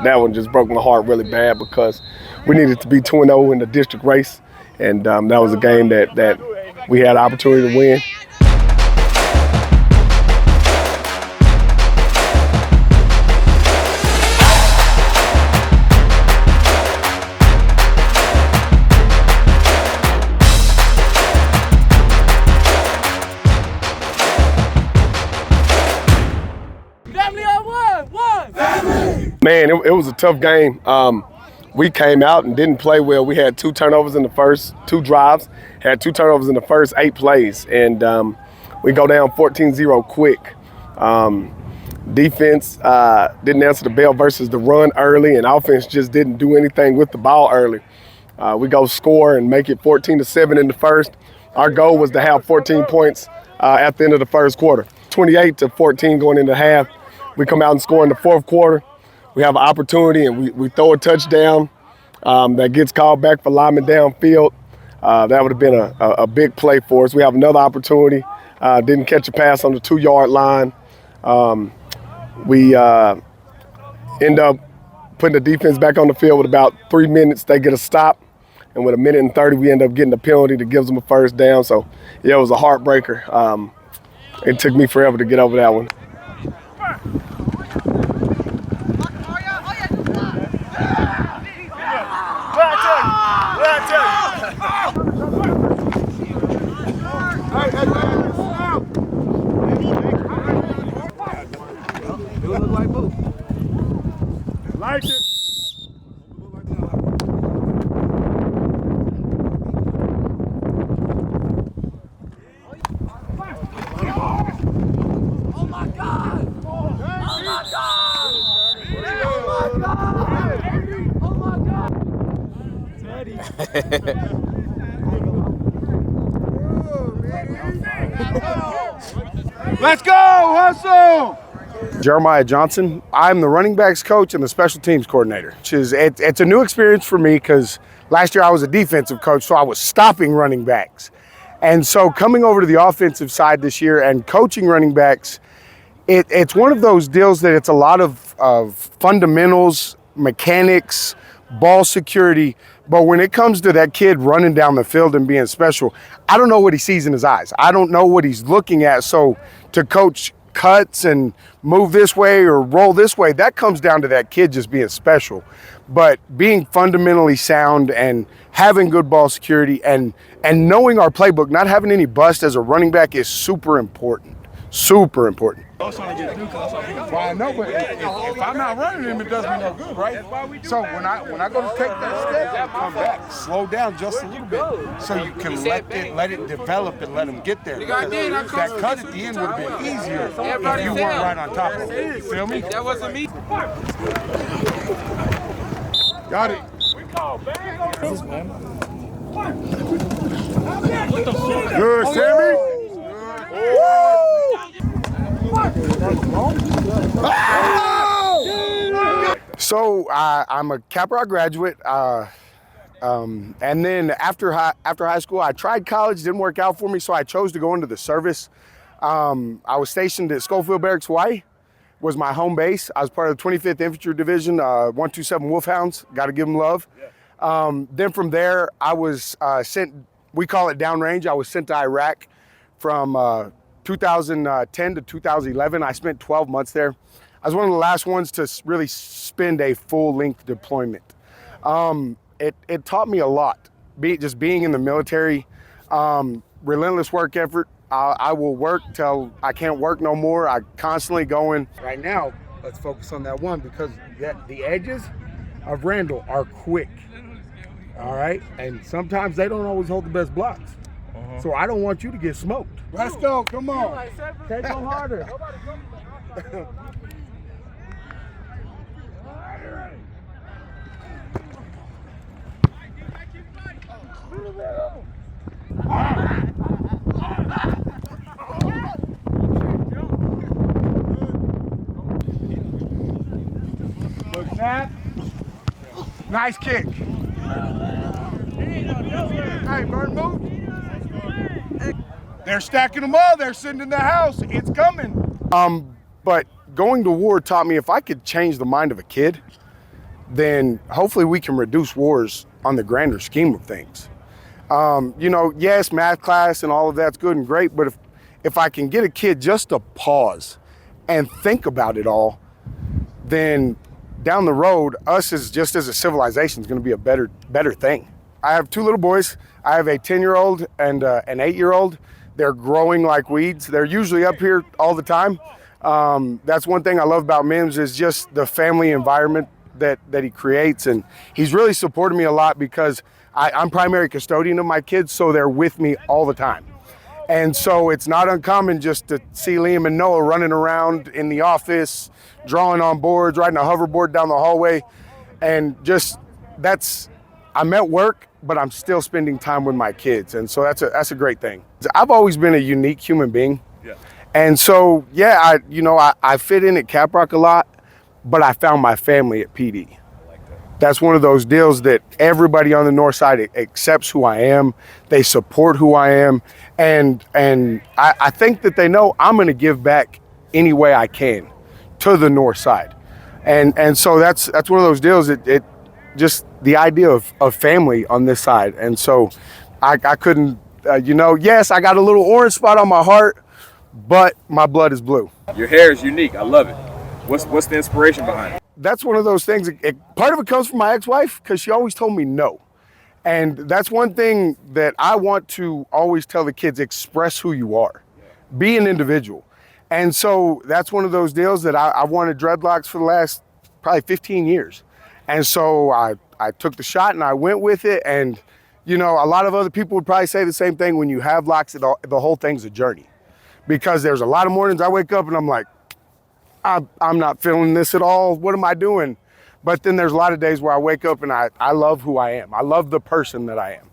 that one just broke my heart really bad because we needed to be 2-0 in the district race, and that was a game that we had an opportunity to win. Man, it was a tough game. We came out and didn't play well. We had 2 turnovers in the first 2 drives, had 2 turnovers in the first 8 plays, and we go down 14-0 quick. Defense didn't answer the bell versus the run early, and offense just didn't do anything with the ball early. We go score and make it 14-7 in the first. Our goal was to have 14 points at the end of the first quarter. 28-14 going into half. We come out and score in the fourth quarter. We have an opportunity, and we throw a touchdown that gets called back for lineman downfield. That would have been a big play for us. We have another opportunity. Didn't catch a pass on the 2-yard line. We end up putting the defense back on the field with about 3 minutes. They get a stop, and with 1:30, we end up getting a penalty that gives them a first down. So, yeah, it was a heartbreaker. It took me forever to get over that one. Like it. Oh my God! Oh my God! Oh my God! Teddy. Let's go, hustle! Jeremiah Johnson. I'm the running backs coach and the special teams coordinator. It's a new experience for me because last year I was a defensive coach, so I was stopping running backs. And so coming over to the offensive side this year and coaching running backs, it's one of those deals that it's a lot of fundamentals, mechanics, ball security. But when it comes to that kid running down the field and being special, I don't know what he sees in his eyes. I don't know what he's looking at. So to coach cuts and move this way or roll this way, that comes down to that kid just being special. But being fundamentally sound and having good ball security and knowing our playbook, not having any bust as a running back is super important. Super important. Well, I know, but if I'm not running him, it does me no good, right? So when I go to take that step and come back, slow down just a little bit, so you can let it develop and let him get there. Because that cut at the end would have been easier if you weren't right on top of it. You feel me? That wasn't me. Got it. Good, Sammy. So I'm a Capital graduate, and then after high school, I tried college, didn't work out for me, so I chose to go into the service. I was stationed at Schofield Barracks, Hawaii, was my home base. I was part of the 25th Infantry Division, 127 Wolfhounds, got to give them love. Then from there, I was sent, we call it downrange, I was sent to Iraq from 2010 to 2011. I spent 12 months there. I was one of the last ones to really spend a full-length deployment. It taught me a lot, just being in the military, relentless work effort. I will work till I can't work no more. I constantly going. Right now, let's focus on that one because the edges of Randall are quick, all right? And sometimes they don't always hold the best blocks. So I don't want you to get smoked. Let's go, come on. Okay, go harder. Look, snap. Nice kick. Hey, Bird, move. They're stacking them all. They're sitting in the house. It's coming. But going to war taught me if I could change the mind of a kid, then hopefully we can reduce wars on the grander scheme of things. You know, yes, math class and all of that's good and great, but if I can get a kid just to pause and think about it all, then down the road, us as a civilization is going to be a better thing. I have two little boys. I have a 10-year-old and an 8-year-old. They're growing like weeds. They're usually up here all the time. That's one thing I love about Mims is just the family environment that he creates, and he's really supported me a lot because I'm primary custodian of my kids, so they're with me all the time. And so it's not uncommon just to see Liam and Noah running around in the office, drawing on boards, riding a hoverboard down the hallway, and just I'm at work, but I'm still spending time with my kids, and so that's a great thing. I've always been a unique human being, and so yeah, I fit in at Caprock a lot, but I found my family at PD. That's one of those deals that everybody on the north side accepts who I am. They support who I am. And I think that they know I'm going to give back any way I can to the north side. And so that's one of those deals that it just the idea of family on this side. And so I couldn't, yes, I got a little orange spot on my heart, but my blood is blue. Your hair is unique. I love it. What's the inspiration behind it? That's one of those things. Part of it comes from my ex-wife because she always told me no. And that's one thing that I want to always tell the kids, express who you are, be an individual. And so that's one of those deals that I wanted dreadlocks for the last probably 15 years. And so I took the shot and I went with it. And, a lot of other people would probably say the same thing. When you have locks, the whole thing's a journey. Because there's a lot of mornings I wake up and I'm like, I'm not feeling this at all. What am I doing? But then there's a lot of days where I wake up and I love who I am. I love the person that I am.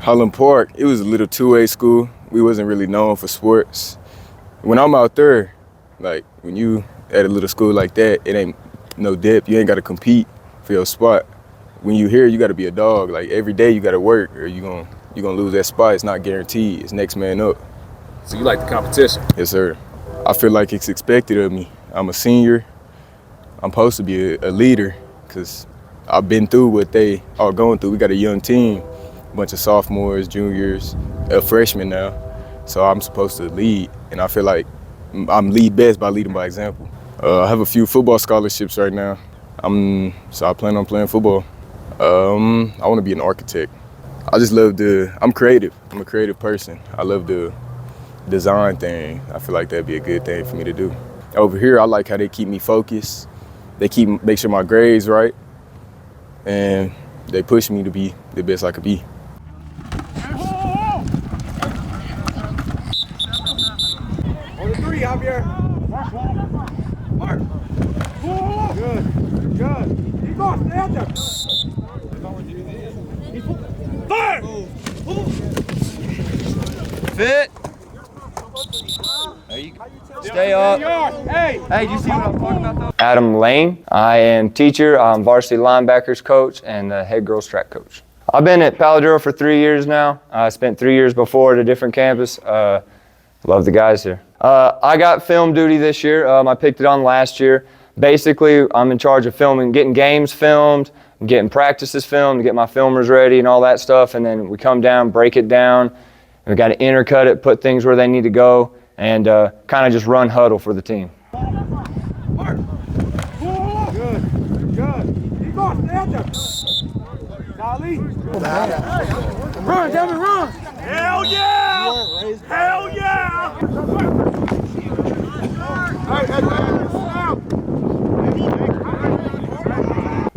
Holland Park, it was a little two-way school. We wasn't really known for sports. When I'm out there, like when you at a little school like that, it ain't no depth. You ain't got to compete for your spot. When you here, you got to be a dog. Like every day you got to work or you gonna lose that spot. It's not guaranteed. It's next man up. So you like the competition? Yes, sir. I feel like it's expected of me. I'm a senior. I'm supposed to be a leader because I've been through what they are going through. We got a young team. A bunch of sophomores, juniors, a freshman now. So I'm supposed to lead, and I feel like I'm lead best by leading by example. I have a few football scholarships right now. So I plan on playing football. I want to be an architect. I'm creative. I'm a creative person. I love the design thing. I feel like that'd be a good thing for me to do. Over here, I like how they keep me focused. They make sure my grades right, and they push me to be the best I could be. Javier. Mark. Good. Keep going. Stay out there. Fire. Fit. Stay up. Hey, do you see what I'm talking about though? Adam Lane. I am teacher. I'm varsity linebackers coach and the head girls track coach. I've been at Paladuro for 3 years now. I spent 3 years before at a different campus. Love the guys here. I got film duty this year. I picked it on last year. Basically, I'm in charge of filming, getting games filmed, getting practices filmed, get my filmers ready and all that stuff. And then we come down, break it down. And we got to intercut it, put things where they need to go, and kind of just run huddle for the team. Mark. Good. Keep going. Stay out there. Dolly. Run, Devin, run. Hell yeah! Hell yeah!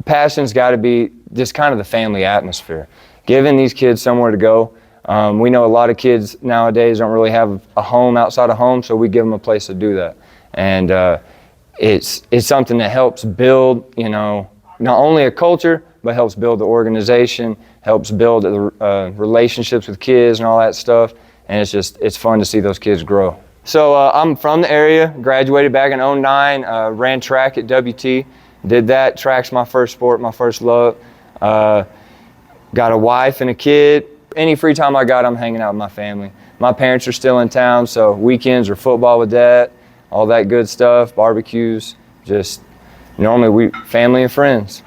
Passion's got to be just kind of the family atmosphere. Giving these kids somewhere to go. We know a lot of kids nowadays don't really have a home outside of home, so we give them a place to do that. And it's something that helps build, not only a culture, but helps build the organization, helps build the relationships with kids and all that stuff. And it's fun to see those kids grow. So I'm from the area, graduated back in '09, ran track at WT, did that. Track's my first sport, my first love. Got a wife and a kid. Any free time I got, I'm hanging out with my family. My parents are still in town, so weekends are football with dad, all that good stuff, barbecues, just normally family and friends.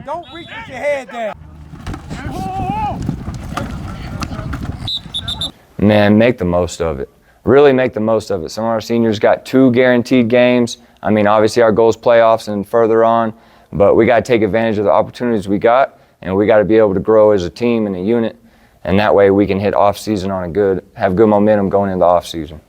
Don't reach with your head down. Man, make the most of it. Really make the most of it. Some of our seniors got 2 guaranteed games. I mean, obviously our goal is playoffs and further on, but we got to take advantage of the opportunities we got, and we got to be able to grow as a team and a unit, and that way we can hit off season on have good momentum going into off season.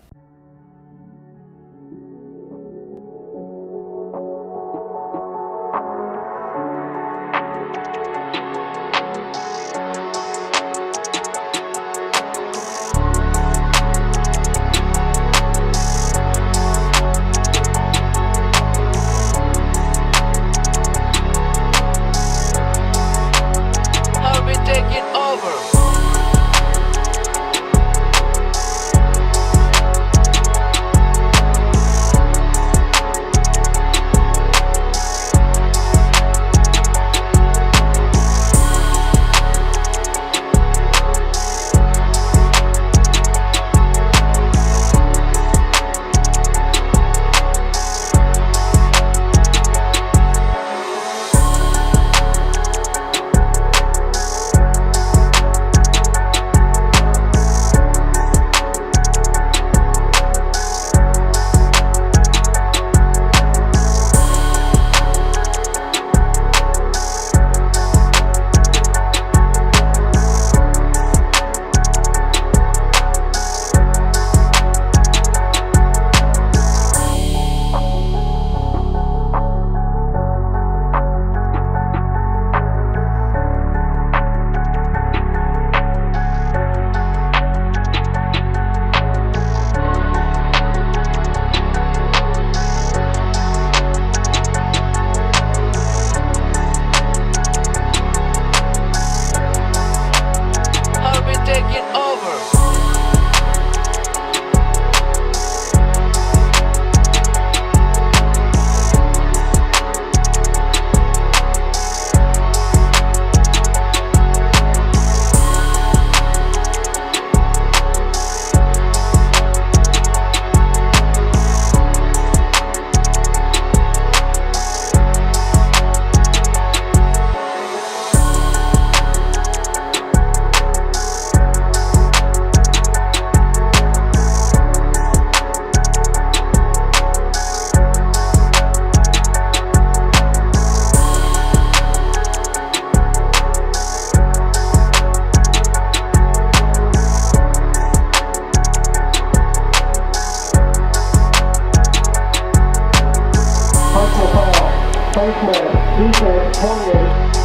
First man, defense, 28.